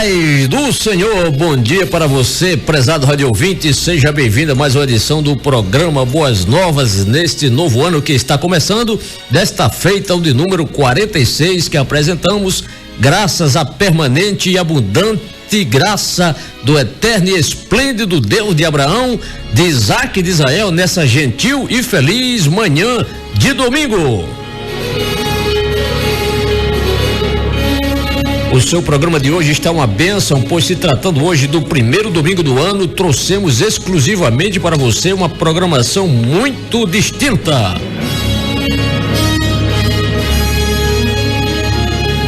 paz do Senhor, bom dia para você, prezado rádio ouvinte, seja bem-vindo a mais uma edição do programa Boas Novas neste novo ano que está começando, desta feita o de número 46 que apresentamos, graças à permanente e abundante graça do eterno e esplêndido Deus de Abraão, de Isaac e de Israel, nessa gentil e feliz manhã de domingo. O seu programa de hoje está uma bênção, pois se tratando hoje do primeiro domingo do ano, trouxemos exclusivamente para você uma programação muito distinta.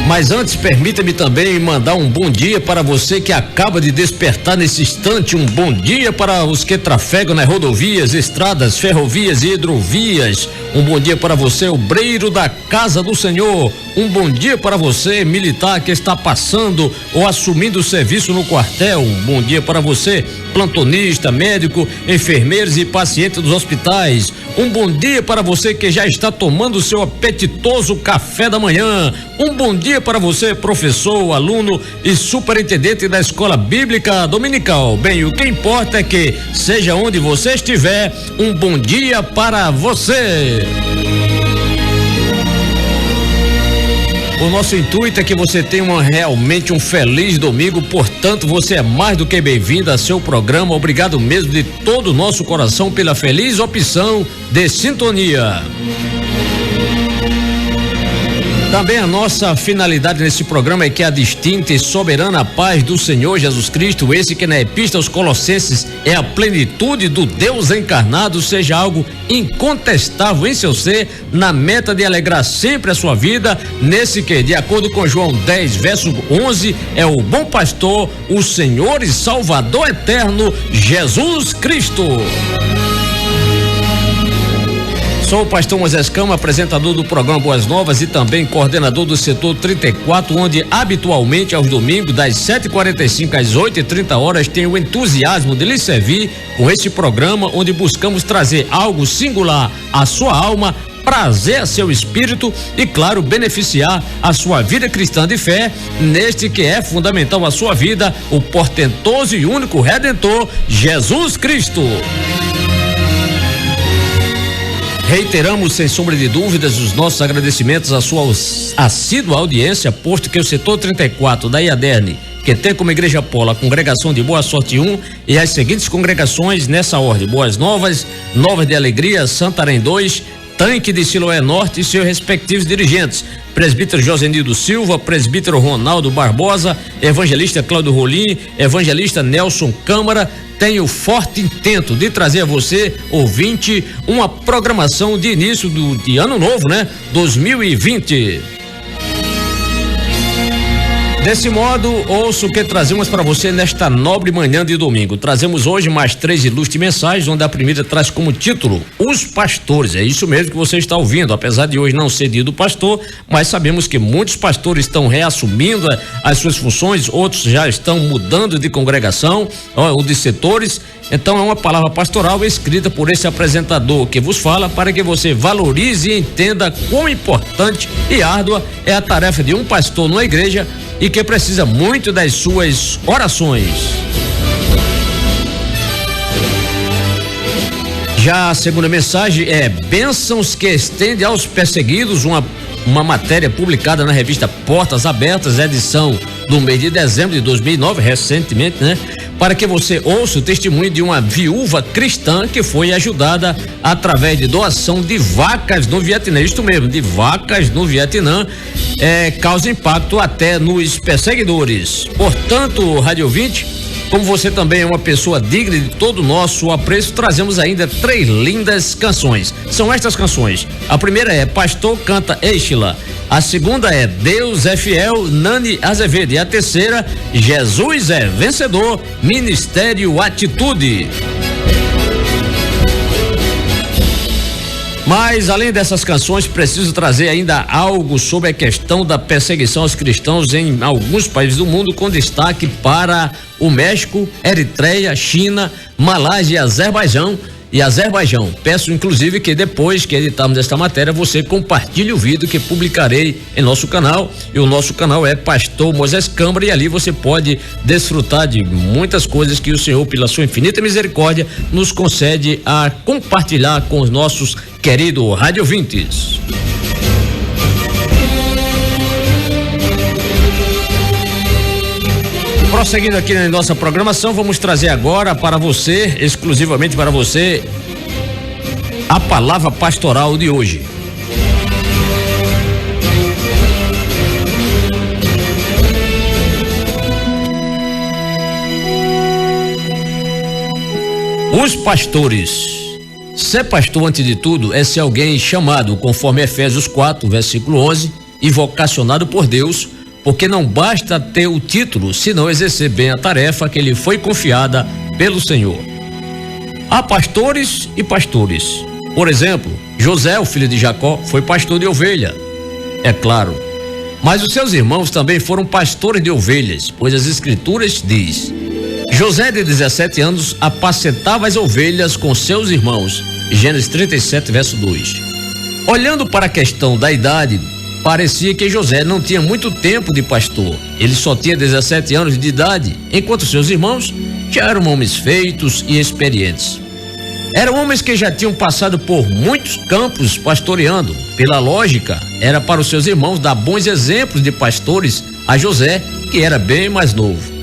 Mas antes, permita-me também mandar um bom dia para você que acaba de despertar nesse instante. Um bom dia para os que trafegam nas rodovias, estradas, ferrovias e hidrovias. Um bom dia para você, obreiro da casa do Senhor. Um bom dia para você, militar que está passando ou assumindo o serviço no quartel. Um bom dia para você, plantonista, médico, enfermeiros e pacientes dos hospitais. Um bom dia para você que já está tomando o seu apetitoso café da manhã. Um bom dia para você, professor, aluno e superintendente da Escola Bíblica Dominical. Bem, o que importa é que, seja onde você estiver, um bom dia para você. O nosso intuito é que você tenha realmente um feliz domingo, portanto, você é mais do que bem-vindo a seu programa. Obrigado mesmo de todo o nosso coração pela feliz opção de sintonia. Também a nossa finalidade nesse programa é que a distinta e soberana paz do Senhor Jesus Cristo, esse que na Epístola aos Colossenses é a plenitude do Deus encarnado, seja algo incontestável em seu ser, na meta de alegrar sempre a sua vida, nesse que, de acordo com João 10, verso 11, é o bom pastor, o Senhor e Salvador eterno, Jesus Cristo. Sou o pastor Moisés Cama, apresentador do programa Boas Novas e também coordenador do setor 34, onde habitualmente aos domingos, das 7h45 às 8h30, tenho o entusiasmo de lhe servir com este programa, onde buscamos trazer algo singular à sua alma, prazer a seu espírito e, claro, beneficiar a sua vida cristã de fé, neste que é fundamental à sua vida, o portentoso e único Redentor, Jesus Cristo. Reiteramos, sem sombra de dúvidas, os nossos agradecimentos à sua assídua audiência, posto que o setor 34 da IADERN, que tem como igreja polo a congregação de Boa Sorte 1 e as seguintes congregações nessa ordem: Boas Novas, Novas de Alegria, Santarém 2, Tanque de Siloé Norte e seus respectivos dirigentes: presbítero Josenildo Silva, presbítero Ronaldo Barbosa, evangelista Cláudio Rolim, evangelista Nelson Câmara. Tenho o forte intento de trazer a você, ouvinte, uma programação de início de ano novo, né? 2020. Desse modo, ouça o que trazemos para você nesta nobre manhã de domingo. Trazemos hoje mais 3 ilustres mensagens, onde a primeira traz como título Os Pastores. É isso mesmo que você está ouvindo, apesar de hoje não ser dia do pastor, mas sabemos que muitos pastores estão reassumindo as suas funções, outros já estão mudando de congregação ou de setores. Então é uma palavra pastoral escrita por esse apresentador que vos fala, para que você valorize e entenda quão importante e árdua é a tarefa de um pastor numa igreja e que precisa muito das suas orações. Já a segunda mensagem é bênçãos que estende aos perseguidos, uma matéria publicada na revista Portas Abertas, edição do mês de dezembro de 2009, recentemente, né? Para que você ouça o testemunho de uma viúva cristã que foi ajudada através de doação de vacas no Vietnã. Isto mesmo, de vacas no Vietnã, causa impacto até nos perseguidores. Portanto, rádio ouvinte, como você também é uma pessoa digna de todo o nosso apreço, trazemos ainda 3 lindas canções. São estas canções: a primeira é Pastor Canta Eixila, a segunda é Deus é Fiel, Nani Azevedo, e a terceira, Jesus é Vencedor, Ministério Atitude. Mas, além dessas canções, preciso trazer ainda algo sobre a questão da perseguição aos cristãos em alguns países do mundo, com destaque para o México, Eritreia, China, Malásia e Azerbaijão, e Azerbaijão. Peço inclusive que depois que editarmos esta matéria você compartilhe o vídeo que publicarei em nosso canal, e o nosso canal é Pastor Moisés Câmara, e ali você pode desfrutar de muitas coisas que o Senhor, pela sua infinita misericórdia, nos concede a compartilhar com os nossos queridos radiovintes. Prosseguindo aqui na nossa programação, vamos trazer agora para você, exclusivamente para você, a palavra pastoral de hoje. Os pastores. Ser pastor, antes de tudo, é ser alguém chamado, conforme Efésios 4, versículo 11, e vocacionado por Deus, porque não basta ter o título, senão exercer bem a tarefa que lhe foi confiada pelo Senhor. Há pastores e pastores. Por exemplo, José, o filho de Jacó, foi pastor de ovelha, é claro. Mas os seus irmãos também foram pastores de ovelhas, pois as Escrituras diz: José, de 17 anos, apacentava as ovelhas com seus irmãos. Gênesis 37, verso 2. Olhando para a questão da idade, parecia que José não tinha muito tempo de pastor. Ele só tinha 17 anos de idade, enquanto seus irmãos já eram homens feitos e experientes. Eram homens que já tinham passado por muitos campos pastoreando. Pela lógica, era para os seus irmãos dar bons exemplos de pastores a José, que era bem mais novo.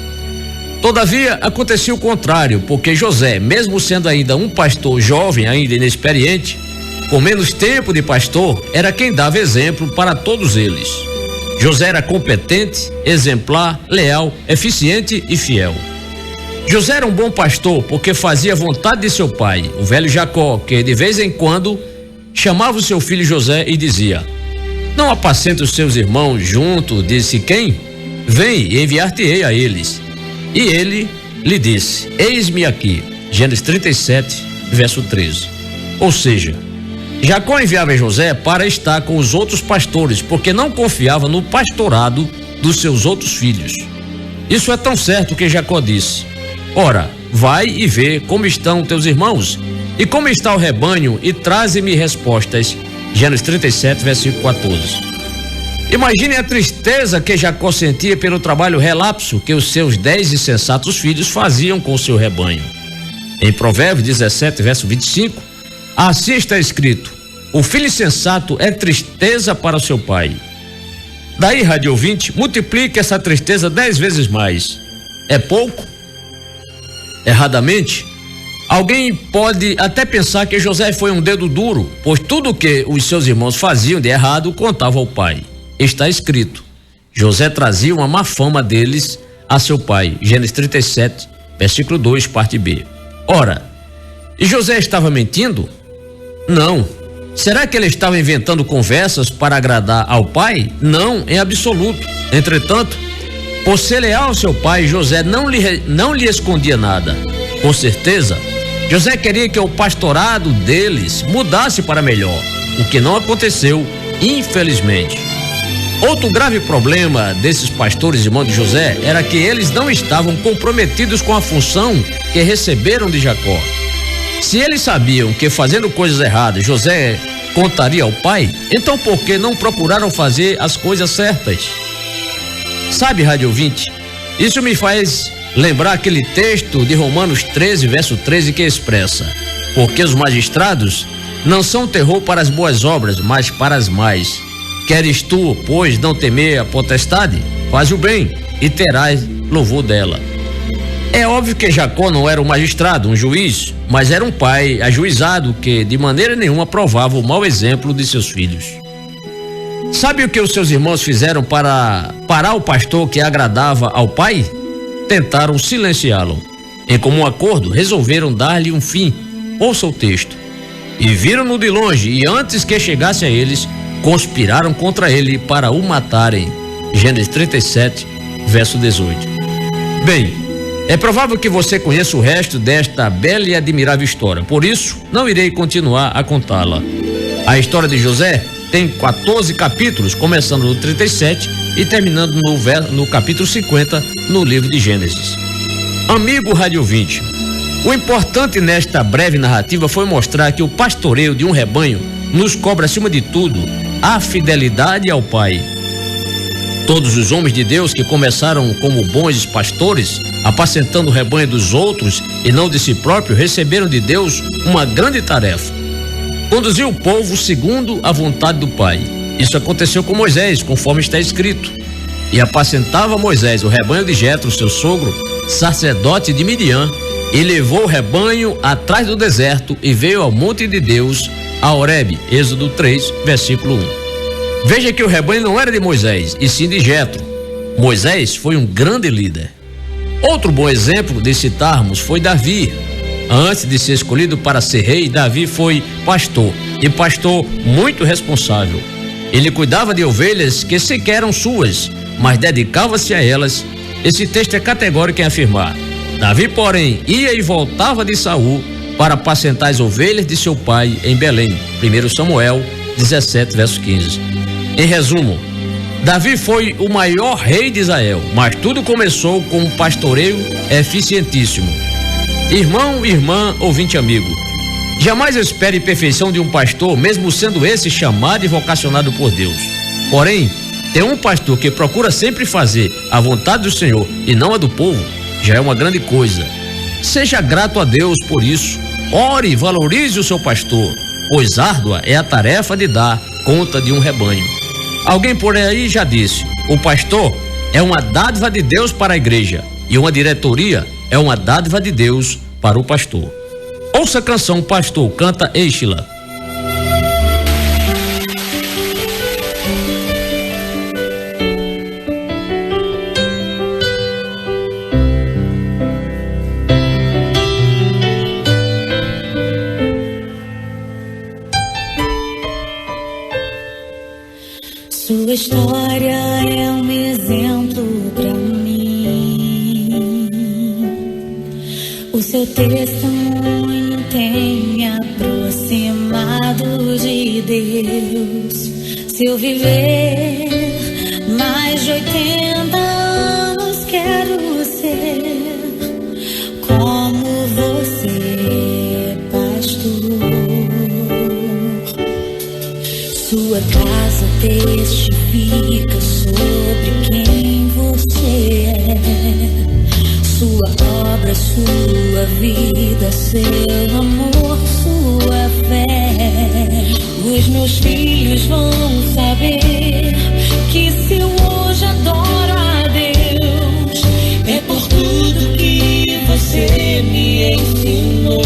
Todavia, acontecia o contrário, porque José, mesmo sendo ainda um pastor jovem, ainda inexperiente, com menos tempo de pastor, era quem dava exemplo para todos eles. José era competente, exemplar, leal, eficiente e fiel. José era um bom pastor porque fazia a vontade de seu pai, o velho Jacó, que de vez em quando chamava o seu filho José e dizia: Não apacenta os seus irmãos junto de Siquém? Vem e enviar-te-ei a eles. E ele lhe disse: Eis-me aqui. Gênesis 37, verso 13. Ou seja, Jacó enviava José para estar com os outros pastores, porque não confiava no pastorado dos seus outros filhos. Isso é tão certo que Jacó disse: Ora, vai e vê como estão teus irmãos e como está o rebanho, e traze-me respostas. Gênesis 37, versículo 14. Imagine a tristeza que Jacó sentia pelo trabalho relapso que os seus 10 insensatos filhos faziam com o seu rebanho. Em Provérbios 17, verso 25, assim está escrito: o filho insensato é tristeza para o seu pai. Daí, rádio ouvinte, multiplique essa tristeza 10 vezes mais. É pouco? Erradamente, alguém pode até pensar que José foi um dedo duro, pois tudo o que os seus irmãos faziam de errado contava ao pai. Está escrito: José trazia uma má fama deles a seu pai. Gênesis 37, versículo 2, parte B. Ora, e José estava mentindo? Não. Será que ele estava inventando conversas para agradar ao pai? Não, em absoluto. Entretanto, por ser leal ao seu pai, José não lhe escondia nada. Com certeza, José queria que o pastorado deles mudasse para melhor, o que não aconteceu, infelizmente. Outro grave problema desses pastores irmãos de José era que eles não estavam comprometidos com a função que receberam de Jacó. Se eles sabiam que fazendo coisas erradas José contaria ao pai, então por que não procuraram fazer as coisas certas? Sabe, rádio ouvinte, isso me faz lembrar aquele texto de Romanos 13, verso 13, que expressa: porque os magistrados não são terror para as boas obras, mas para as más. Queres tu, pois, não temer a potestade? Faz o bem e terás louvor dela. É óbvio que Jacó não era um magistrado, um juiz, mas era um pai ajuizado que de maneira nenhuma aprovava o mau exemplo de seus filhos. Sabe o que os seus irmãos fizeram para parar o pastor que agradava ao pai? Tentaram silenciá-lo. Em comum acordo, resolveram dar-lhe um fim. Ouça o texto. E viram-no de longe, e antes que chegasse a eles, conspiraram contra ele para o matarem. Gênesis 37, verso 18. Bem, é provável que você conheça o resto desta bela e admirável história, por isso não irei continuar a contá-la. A história de José tem 14 capítulos, começando no 37 e terminando no capítulo 50 no livro de Gênesis. Amigo rádio ouvinte, O importante nesta breve narrativa foi mostrar que o pastoreio de um rebanho nos cobra, acima de tudo, a fidelidade ao Pai. Todos os homens de Deus que começaram como bons pastores, apacentando o rebanho dos outros e não de si próprio, receberam de Deus uma grande tarefa: conduzir o povo segundo a vontade do Pai. Isso aconteceu com Moisés, conforme está escrito. E apacentava Moisés o rebanho de Jetro, seu sogro, sacerdote de Midian, e levou o rebanho atrás do deserto e veio ao monte de Deus, a Horebe. Êxodo 3, versículo 1. Veja que o rebanho não era de Moisés, e sim de Jetro. Moisés foi um grande líder. Outro bom exemplo de citarmos foi Davi. Antes de ser escolhido para ser rei, Davi foi pastor, e pastor muito responsável. Ele cuidava de ovelhas que sequer eram suas, mas dedicava-se a elas. Esse texto é categórico em afirmar: Davi, porém, ia e voltava de Saul para apacentar as ovelhas de seu pai em Belém. 1 Samuel 17, verso 15. Em resumo, Davi foi o maior rei de Israel, mas tudo começou com um pastoreio eficientíssimo. Irmão, irmã, ouvinte amigo, jamais espere perfeição de um pastor, mesmo sendo esse chamado e vocacionado por Deus. Porém, ter um pastor que procura sempre fazer a vontade do Senhor e não a do povo, já é uma grande coisa. Seja grato a Deus por isso. Ore e valorize o seu pastor, pois árdua é a tarefa de dar conta de um rebanho. Alguém por aí já disse: o pastor é uma dádiva de Deus para a igreja, e uma diretoria é uma dádiva de Deus para o pastor. Ouça a canção Pastor, canta Eixila. Sua história é um exemplo para mim. O seu testemunho tem me aproximado de Deus. Se eu viver mais de 80 anos, quero ser como você, pastor. Sua casa testifica sobre quem você é. Sua obra, sua vida, seu amor, sua fé. Os meus filhos vão saber que se eu hoje adoro a Deus, é por tudo que você me ensinou.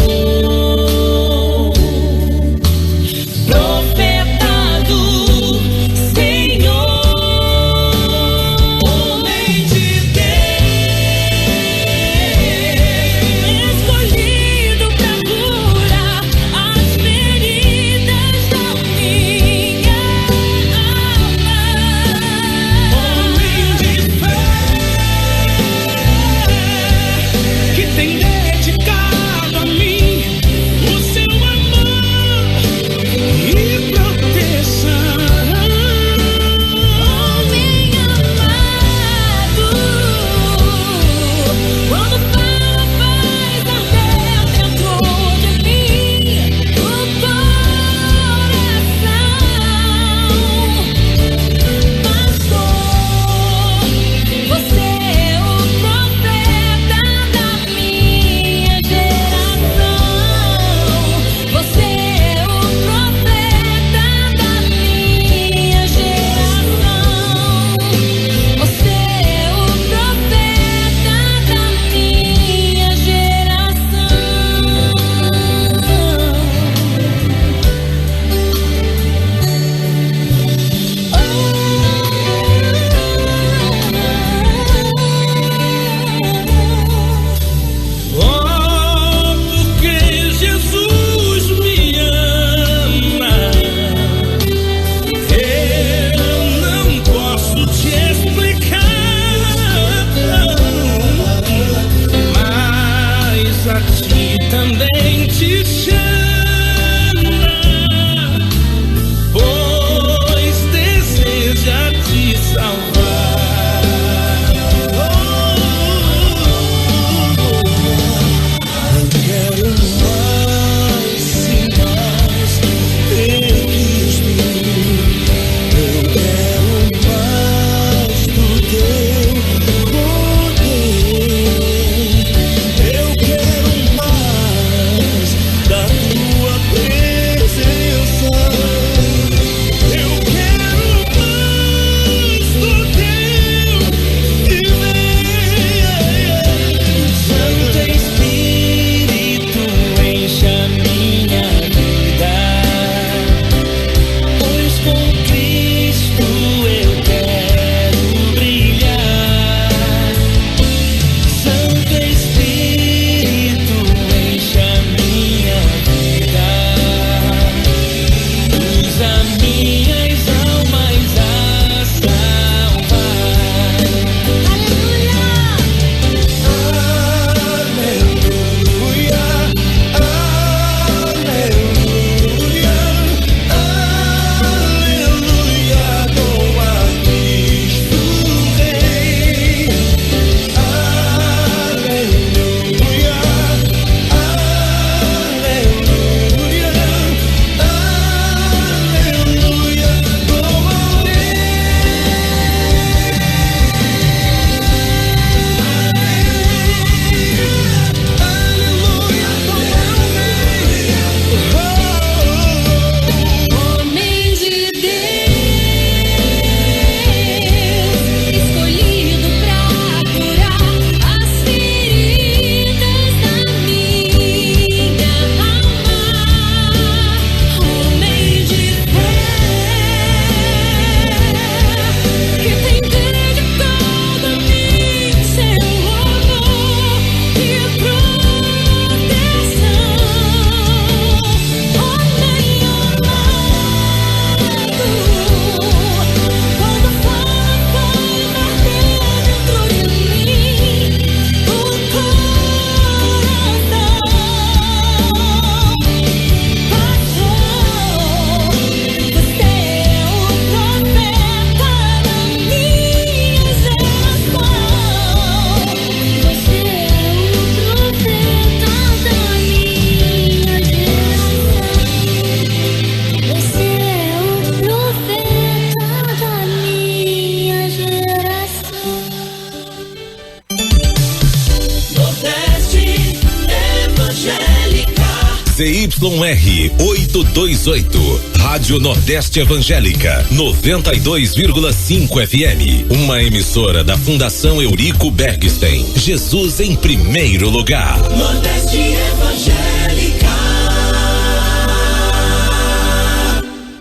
ZYR 828, Rádio Nordeste Evangélica, 92,5 FM. Uma emissora da Fundação Eurico Bergstein. Jesus em primeiro lugar. Nordeste Evangélica.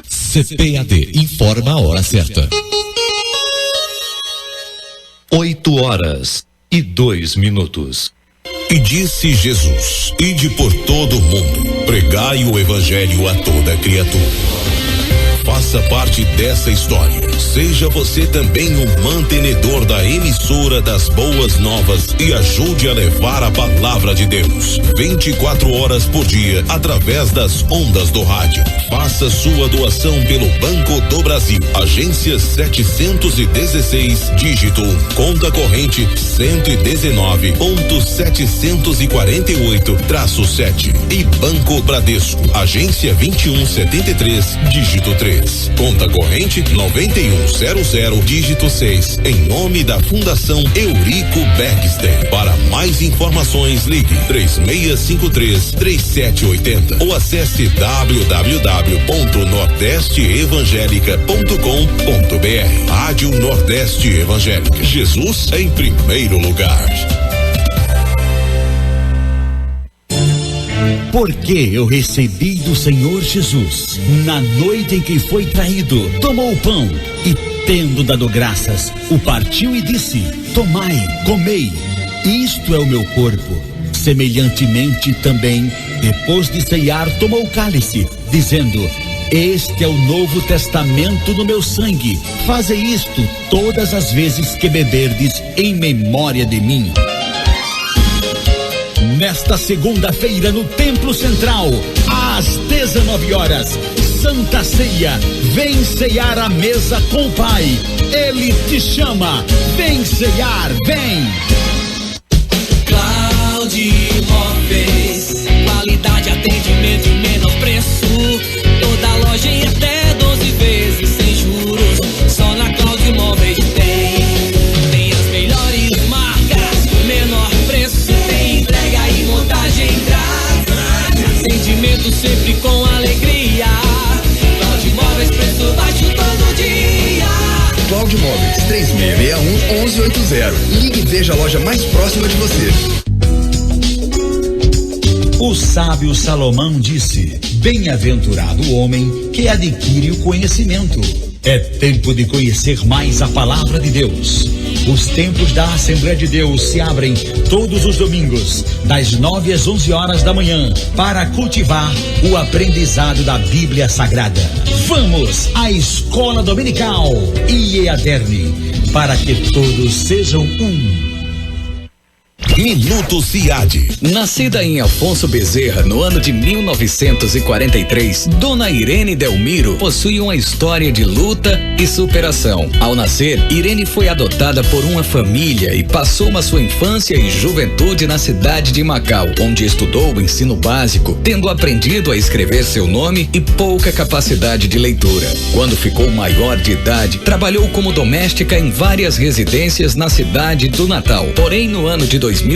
CPAD informa a hora certa. 8h02. E disse Jesus: Ide por todo o mundo, pregai o evangelho a toda criatura. Faça parte dessa história. Seja você também um mantenedor da emissora das boas novas e ajude a levar a palavra de Deus 24 horas por dia através das ondas do rádio. Faça sua doação pelo Banco do Brasil, agência 716, dígito 1, conta corrente 119.748-7 e Banco Bradesco, agência 2173, dígito 3. Conta corrente 9100, dígito 6, em nome da Fundação Eurico Bergstein. Para mais informações, ligue 3653-3780 ou acesse www.nordesteevangelica.com.br. Rádio Nordeste Evangélica. Jesus em primeiro lugar. Porque eu recebi do Senhor Jesus, na noite em que foi traído, tomou o pão e, tendo dado graças, o partiu e disse: Tomai, comei, isto é o meu corpo. Semelhantemente também, depois de ceiar, tomou o cálice, dizendo: Este é o novo testamento no meu sangue. Fazei isto todas as vezes que beberdes em memória de mim. Nesta segunda-feira no Templo Central, às 19 horas, Santa Ceia, vem ceiar à mesa com o Pai. Ele te chama, vem ceiar, vem. Cláudio Móveis, qualidade, atendimento e menor preço. Toda loja em até 12 vezes sem juros. Só na Cláudio Móveis tem as melhores marcas, menor preço. Montagem grátis, atendimento sempre com alegria. Cláudio Móveis, preço baixo todo dia. Cláudio Móveis, 3661-1180. Ligue e veja a loja mais próxima de você. O sábio Salomão disse: Bem-aventurado o homem que adquire o conhecimento. É tempo de conhecer mais a palavra de Deus. Os templos da Assembleia de Deus se abrem todos os domingos, das 9 às 11 horas da manhã, para cultivar o aprendizado da Bíblia Sagrada. Vamos à Escola Dominical IEADERN, para que todos sejam um. Minuto CIAD. Nascida em Afonso Bezerra no ano de 1943, Dona Irene Delmiro possui uma história de luta e superação. Ao nascer, Irene foi adotada por uma família e passou uma sua infância e juventude na cidade de Macau, onde estudou o ensino básico, tendo aprendido a escrever seu nome e pouca capacidade de leitura. Quando ficou maior de idade, trabalhou como doméstica em várias residências na cidade do Natal. Porém, no ano de 2015,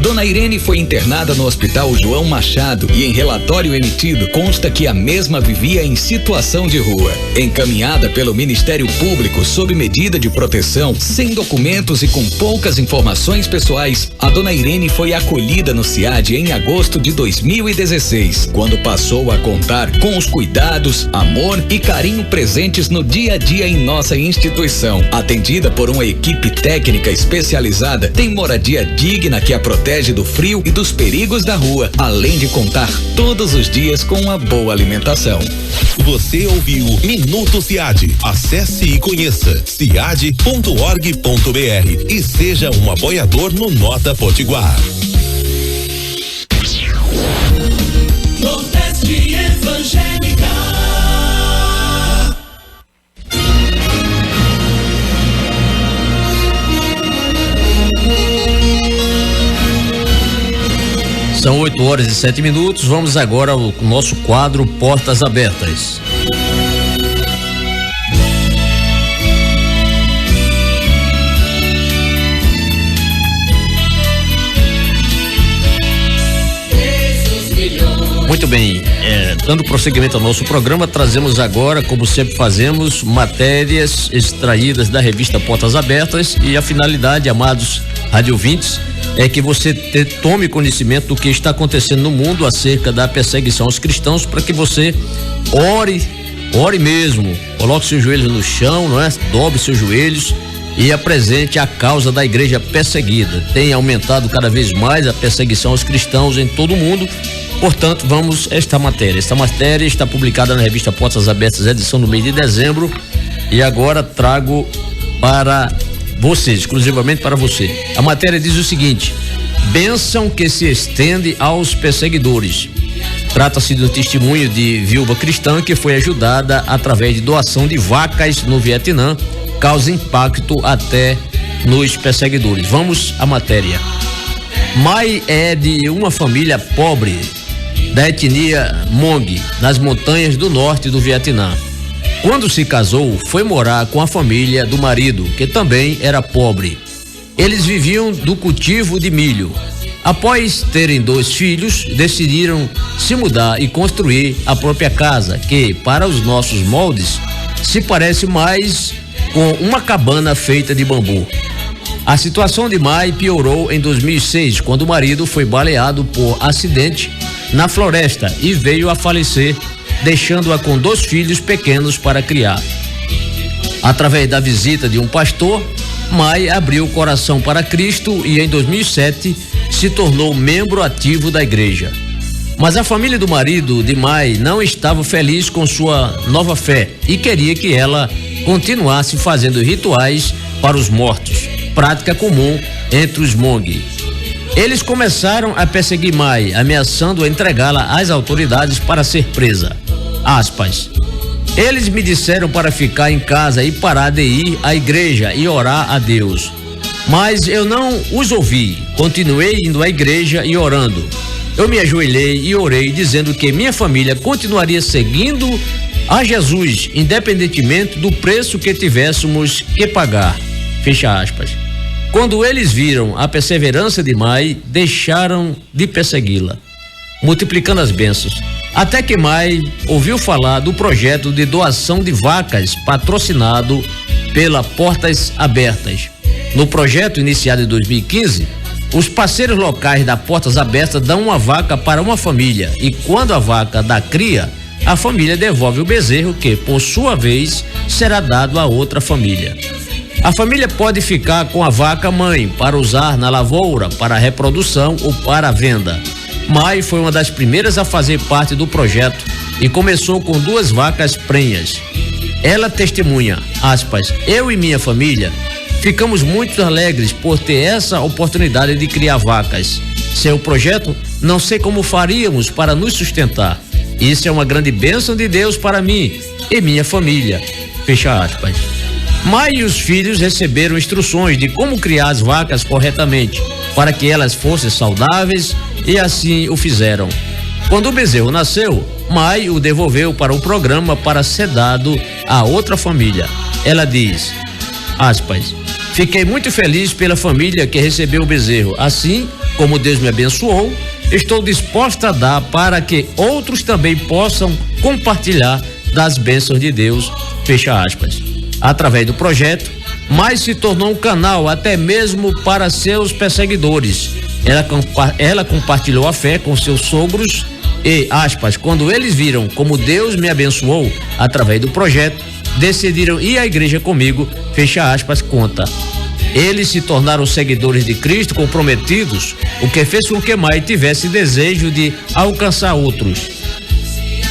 Dona Irene foi internada no Hospital João Machado e em relatório emitido consta que a mesma vivia em situação de rua. Encaminhada pelo Ministério Público sob medida de proteção, sem documentos e com poucas informações pessoais, a Dona Irene foi acolhida no CIAD em agosto de 2016, quando passou a contar com os cuidados, amor e carinho presentes no dia a dia em nossa instituição. Atendida por uma equipe técnica especializada, tem moradia digna que a protege do frio e dos perigos da rua, além de contar todos os dias com uma boa alimentação. Você ouviu Minuto CIAD. Acesse e conheça ciad.org.br e seja um apoiador no Nota Potiguar. Nordeste Evangélica. São 8h07. Vamos agora ao nosso quadro Portas Abertas. Muito Muito bem, dando prosseguimento ao nosso programa, trazemos agora, como sempre fazemos, matérias extraídas da revista Portas Abertas, e a finalidade, amados radiovintes, é que você tome conhecimento do que está acontecendo no mundo acerca da perseguição aos cristãos, para que você ore mesmo, coloque seus joelhos no chão, não é? Dobre seus joelhos e apresente a causa da igreja perseguida. Tem aumentado cada vez mais a perseguição aos cristãos em todo o mundo. Portanto, vamos a esta matéria. Esta matéria está publicada na revista Portas Abertas, edição do mês de dezembro, e agora trago para você, exclusivamente para você. A matéria diz o seguinte: bênção que se estende aos perseguidores. Trata-se de um testemunho de viúva cristã que foi ajudada através de doação de vacas no Vietnã, causa impacto até nos perseguidores. Vamos à matéria. Mai é de uma família pobre da etnia Hmong, nas montanhas do norte do Vietnã. Quando se casou, foi morar com a família do marido, que também era pobre. Eles viviam do cultivo de milho. Após terem 2 filhos, decidiram se mudar e construir a própria casa, que, para os nossos moldes, se parece mais com uma cabana feita de bambu. A situação de Mai piorou em 2006, quando o marido foi baleado por acidente na floresta e veio a falecer, deixando-a com 2 filhos pequenos para criar. Através da visita de um pastor, Mai abriu o coração para Cristo e em 2007 se tornou membro ativo da igreja. Mas a família do marido de Mai não estava feliz com sua nova fé e queria que ela continuasse fazendo rituais para os mortos, prática comum entre os Hmong. Eles começaram a perseguir Mai, ameaçando entregá-la às autoridades para ser presa. Aspas. Eles me disseram para ficar em casa e parar de ir à igreja e orar a Deus. Mas eu não os ouvi. Continuei indo à igreja e orando. Eu me ajoelhei e orei, dizendo que minha família continuaria seguindo a Jesus, independentemente do preço que tivéssemos que pagar. Fecha aspas. Quando eles viram a perseverança de Mai, deixaram de persegui-la, multiplicando as bênçãos. Até que Mai ouviu falar do projeto de doação de vacas patrocinado pela Portas Abertas. No projeto iniciado em 2015, os parceiros locais da Portas Abertas dão uma vaca para uma família e quando a vaca dá cria, a família devolve o bezerro que, por sua vez, será dado a outra família. A família pode ficar com a vaca mãe para usar na lavoura, para a reprodução ou para a venda. Mai foi uma das primeiras a fazer parte do projeto e começou com 2 vacas prenhas. Ela testemunha, aspas, eu e minha família ficamos muito alegres por ter essa oportunidade de criar vacas. Sem o projeto, não sei como faríamos para nos sustentar. Isso é uma grande bênção de Deus para mim e minha família. Fecha aspas. Mai e os filhos receberam instruções de como criar as vacas corretamente, para que elas fossem saudáveis e assim o fizeram. Quando o bezerro nasceu, Mai o devolveu para o programa para ser dado a outra família. Ela diz, aspas, fiquei muito feliz pela família que recebeu o bezerro. Assim como Deus me abençoou, estou disposta a dar para que outros também possam compartilhar das bênçãos de Deus. Fecha aspas. Através do projeto, Mai se tornou um canal até mesmo para seus perseguidores. Ela compartilhou a fé com seus sogros e, aspas, quando eles viram como Deus me abençoou através do projeto, decidiram ir à igreja comigo, fecha aspas, conta. Eles se tornaram seguidores de Cristo comprometidos, o que fez com que Mai tivesse desejo de alcançar outros.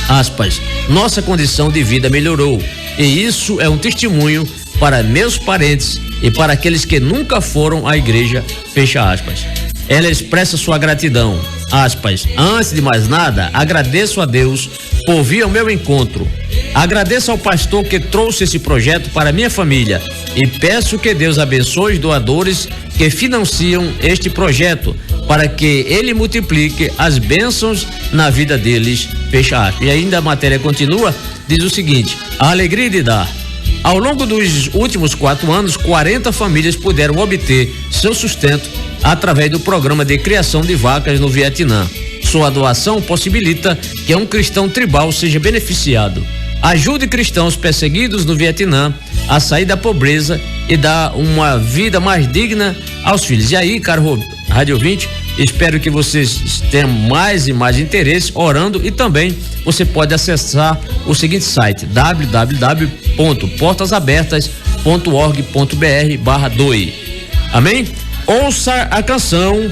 Aspas, nossa condição de vida melhorou e isso é um testemunho para meus parentes e para aqueles que nunca foram à igreja, fecha aspas. Ela expressa sua gratidão, aspas, antes de mais nada, agradeço a Deus por vir ao meu encontro. Agradeço ao pastor que trouxe esse projeto para minha família e peço que Deus abençoe os doadores que financiam este projeto para que ele multiplique as bênçãos na vida deles, fecha aspas. E ainda a matéria continua, diz o seguinte, a alegria de dar. Ao longo dos últimos 4 anos, 40 famílias puderam obter seu sustento através do programa de criação de vacas no Vietnã. Sua doação possibilita que um cristão tribal seja beneficiado. Ajude cristãos perseguidos no Vietnã a sair da pobreza e dar uma vida mais digna aos filhos. E aí, caro rádio ouvinte, espero que vocês tenham mais e mais interesse orando, e também você pode acessar o seguinte site: www.portasabertas.org.br/doe. Amém? Ouça a canção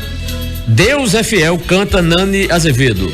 Deus é Fiel, canta Nani Azevedo.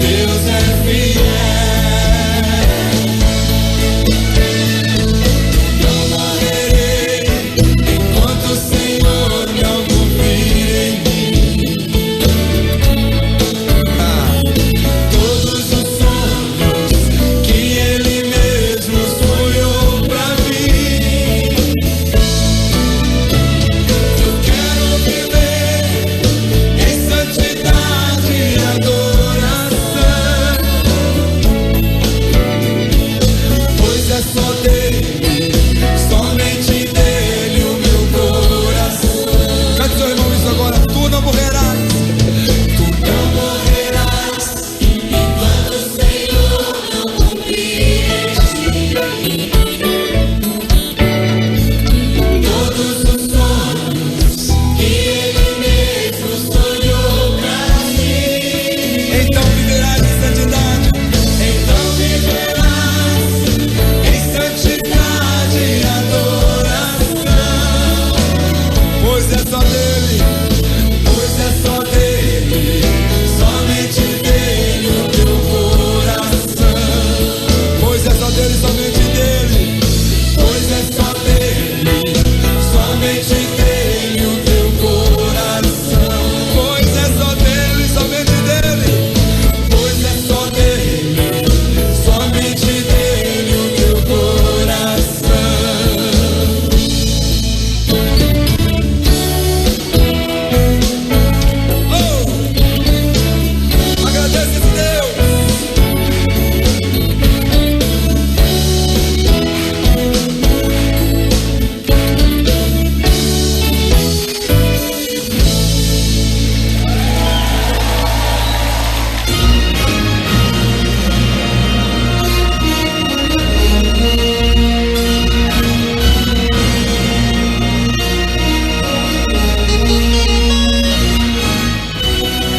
Deus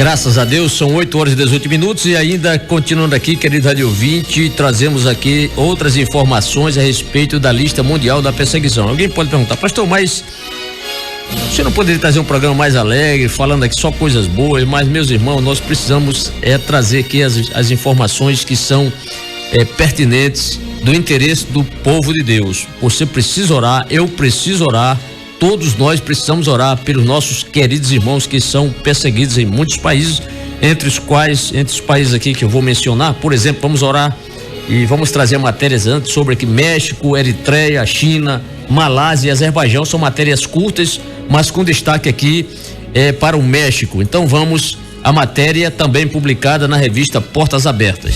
Graças a Deus, são 8h18 e ainda continuando aqui, querido rádio ouvinte, trazemos aqui outras informações a respeito da lista mundial da perseguição. Alguém pode perguntar, pastor, mas você não poderia trazer um programa mais alegre, falando aqui só coisas boas? Mas, meus irmãos, nós precisamos trazer aqui as informações que são pertinentes do interesse do povo de Deus. Você precisa orar, eu preciso orar. Todos nós precisamos orar pelos nossos queridos irmãos que são perseguidos em muitos países, entre os países aqui que eu vou mencionar, por exemplo, vamos orar e vamos trazer matérias antes sobre aqui México, Eritreia, China, Malásia e Azerbaijão, são matérias curtas, mas com destaque aqui para o México. Então vamos à matéria também publicada na revista Portas Abertas.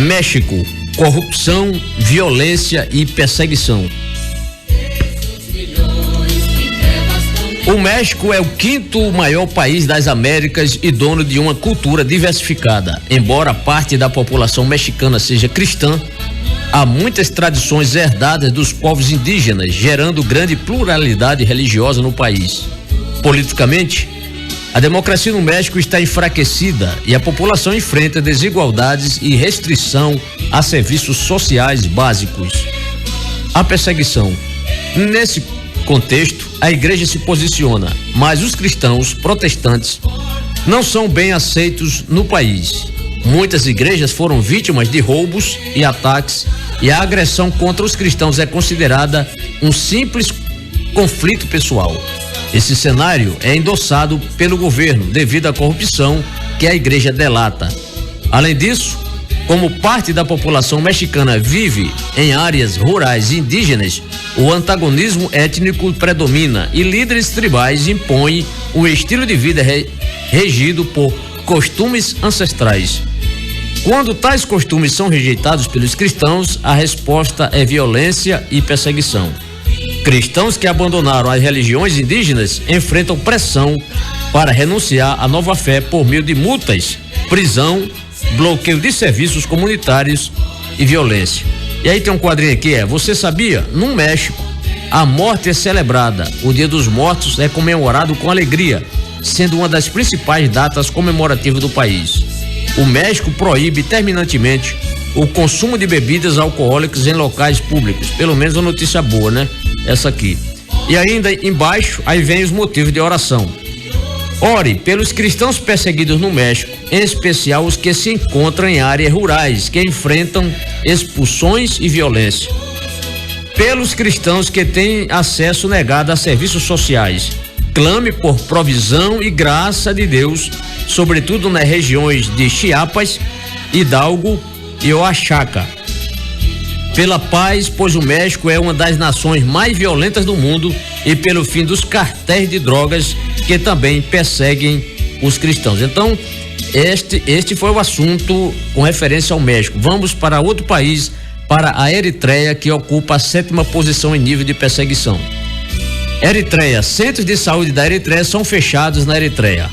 México. Corrupção, violência e perseguição. O México é o 5º maior país das Américas e dono de uma cultura diversificada. Embora parte da população mexicana seja cristã, há muitas tradições herdadas dos povos indígenas, gerando grande pluralidade religiosa no país. Politicamente, a democracia no México está enfraquecida e a população enfrenta desigualdades e restrição a serviços sociais básicos. A perseguição. Nesse contexto, a igreja se posiciona, mas os cristãos protestantes não são bem aceitos no país. Muitas igrejas foram vítimas de roubos e ataques, e a agressão contra os cristãos é considerada um simples conflito pessoal. Esse cenário é endossado pelo governo devido à corrupção que a igreja delata. Além disso, como parte da população mexicana vive em áreas rurais e indígenas, o antagonismo étnico predomina e líderes tribais impõem um estilo de vida regido por costumes ancestrais. Quando tais costumes são rejeitados pelos cristãos, a resposta é violência e perseguição. Cristãos que abandonaram as religiões indígenas enfrentam pressão para renunciar à nova fé por meio de multas, prisão, bloqueio de serviços comunitários e violência. E aí tem um quadrinho aqui, você sabia? No México, a morte é celebrada, o Dia dos Mortos é comemorado com alegria, sendo uma das principais datas comemorativas do país. O México proíbe terminantemente o consumo de bebidas alcoólicas em locais públicos, pelo menos uma notícia boa, né? Essa aqui. E ainda embaixo, aí vem os motivos de oração. Ore pelos cristãos perseguidos no México, em especial os que se encontram em áreas rurais, que enfrentam expulsões e violência. Pelos cristãos que têm acesso negado a serviços sociais, clame por provisão e graça de Deus, sobretudo nas regiões de Chiapas, Hidalgo e Oaxaca. Pela paz, pois o México é uma das nações mais violentas do mundo, e pelo fim dos cartéis de drogas que também perseguem os cristãos. Então, este foi o assunto com referência ao México. Vamos para outro país, para a Eritreia, que ocupa a 7ª posição em nível de perseguição. Eritreia, centros de saúde da Eritreia são fechados na Eritreia.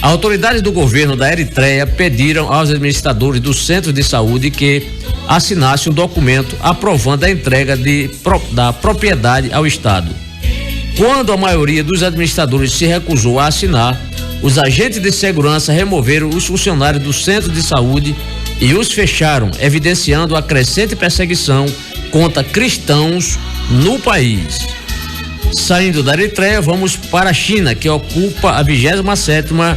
Autoridades do governo da Eritreia pediram aos administradores dos centros de saúde que assinassem um documento aprovando a entrega da propriedade ao Estado. Quando a maioria dos administradores se recusou a assinar, os agentes de segurança removeram os funcionários do centro de saúde e os fecharam, evidenciando a crescente perseguição contra cristãos no país. Saindo da Eritreia, vamos para a China, que ocupa a 27ª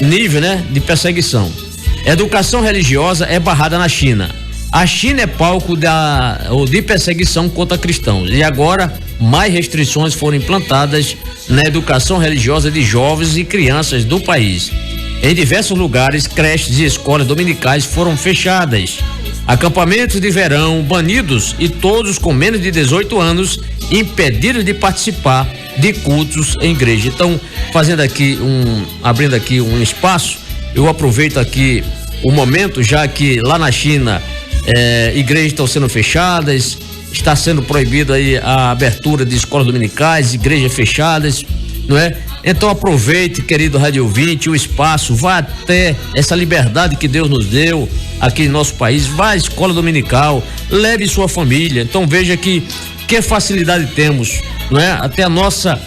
nível, né, de perseguição. Educação religiosa é barrada na China. A China é palco de perseguição contra cristãos, e agora mais restrições foram implantadas na educação religiosa de jovens e crianças do país. Em diversos lugares, creches e escolas dominicais foram fechadas. Acampamentos de verão banidos e todos com menos de 18 anos impedidos de participar de cultos em igreja. Então, abrindo aqui um espaço, eu aproveito aqui o momento, já que lá na China igrejas estão sendo fechadas, está sendo proibida aí a abertura de escolas dominicais, igrejas fechadas, não é? Então aproveite, querido rádio ouvinte, o espaço, vá até essa liberdade que Deus nos deu aqui em nosso país, vá à escola dominical, leve sua família. Então veja que facilidade temos não é? Até a nossa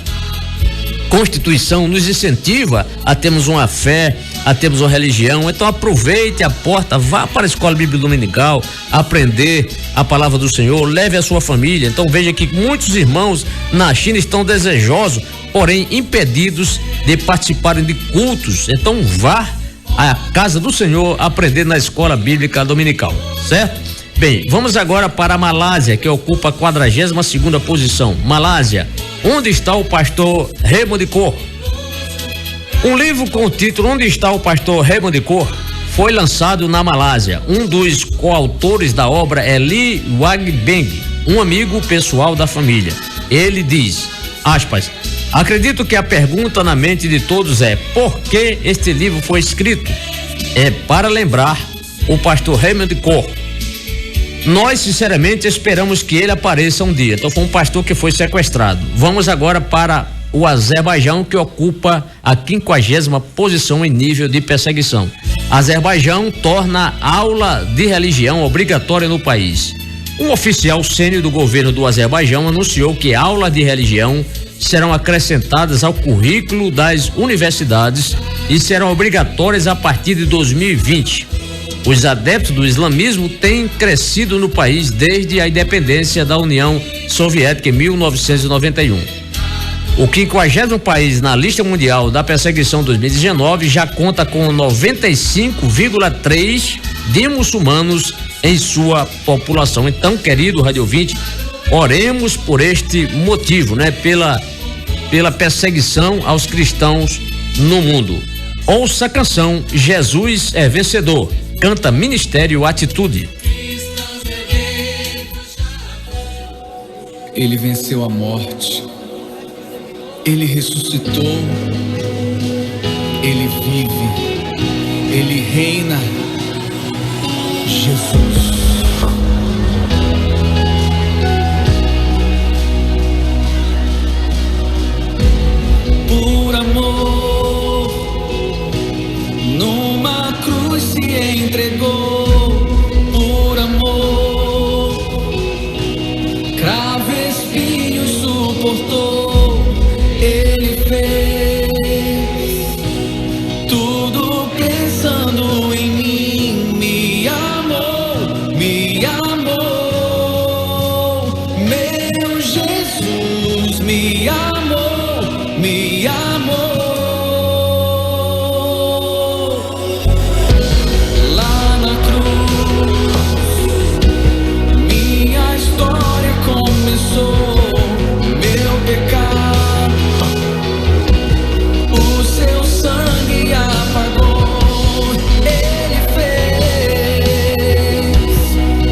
Constituição nos incentiva a termos uma fé, a termos uma religião. Então aproveite a porta, vá para a escola bíblica dominical, aprender a palavra do Senhor, leve a sua família. Então veja que muitos irmãos na China estão desejosos, porém impedidos de participarem de cultos. Então vá à casa do Senhor aprender na escola bíblica dominical, certo? Bem, vamos agora para a Malásia, que ocupa a 42ª posição. Malásia, onde está o pastor Raymond Kaur? Um livro com o título Onde está o pastor Raymond Kaur foi lançado na Malásia. Um dos coautores da obra é Lee Wagbeng, um amigo pessoal da família. Ele diz, aspas, acredito que a pergunta na mente de todos é: por que este livro foi escrito? É para lembrar o pastor Raymond Kaur. Nós sinceramente esperamos que ele apareça um dia. Então foi um pastor que foi sequestrado. Vamos agora para o Azerbaijão, que ocupa a 50ª posição em nível de perseguição. Azerbaijão torna aula de religião obrigatória no país. Um oficial sênior do governo do Azerbaijão anunciou que aulas de religião serão acrescentadas ao currículo das universidades e serão obrigatórias a partir de 2020. Os adeptos do islamismo têm crescido no país desde a independência da União Soviética em 1991. O 50º país na lista mundial da perseguição 2019 já conta com 95,3% de muçulmanos em sua população. Então, querido rádio ouvinte, oremos por este motivo, né? Pela perseguição aos cristãos no mundo. Ouça a canção Jesus é Vencedor. Canta Ministério Atitude. Ele venceu a morte. Ele ressuscitou. Ele vive. Ele reina. Jesus. Por amor, numa cruz se entregou. Por amor, cravo e espinho suportou. Ele fez tudo pensando em mim. Me amou, me amou. Meu Jesus me amou, me amou. Lá na cruz, minha história começou. Meu pecado, o seu sangue apagou. Ele fez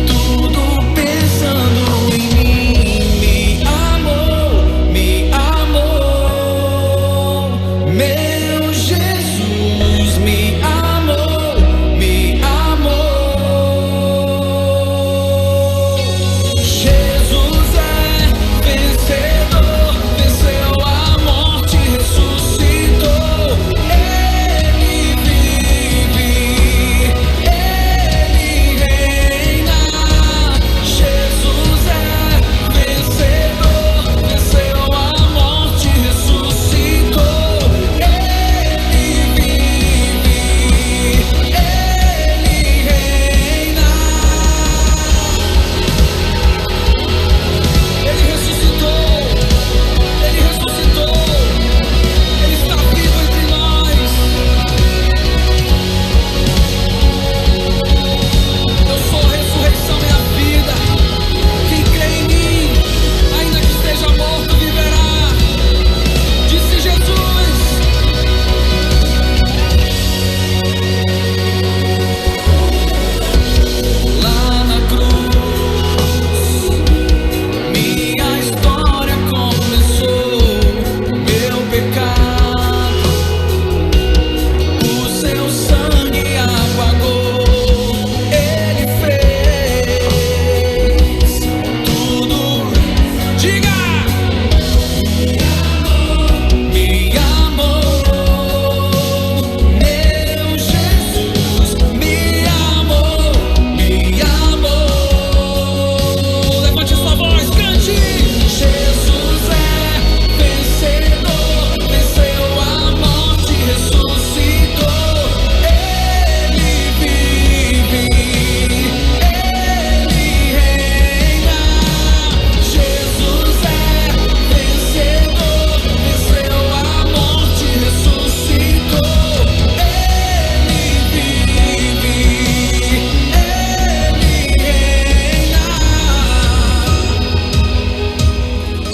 tudo pensando em mim. Me amou, me amou.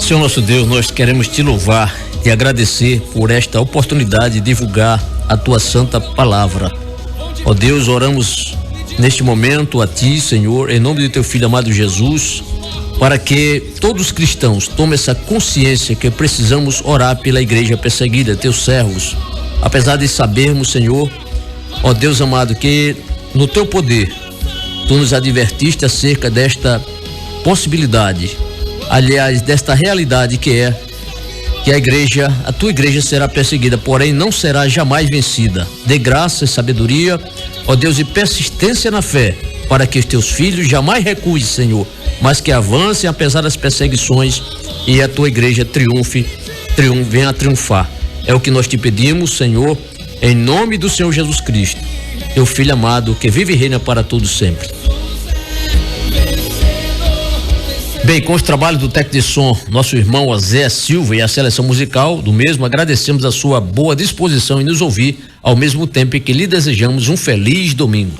Senhor nosso Deus, nós queremos te louvar e agradecer por esta oportunidade de divulgar a tua santa palavra. Ó Deus, oramos neste momento a ti, Senhor, em nome de teu filho amado Jesus, para que todos os cristãos tomem essa consciência que precisamos orar pela igreja perseguida, teus servos, apesar de sabermos, Senhor, ó Deus amado, que no teu poder tu nos advertiste acerca desta possibilidade, aliás, desta realidade que é que a tua igreja será perseguida, porém não será jamais vencida. Dê graça e sabedoria, ó Deus, e persistência na fé, para que os teus filhos jamais recuem, Senhor, mas que avancem apesar das perseguições e a tua igreja venha a triunfar. É o que nós te pedimos, Senhor, em nome do Senhor Jesus Cristo, teu filho amado, que vive e reina para todos sempre. Bem, com os trabalhos do técnico de som, nosso irmão Zé Silva, e a seleção musical do mesmo, agradecemos a sua boa disposição em nos ouvir, ao mesmo tempo que lhe desejamos um feliz domingo.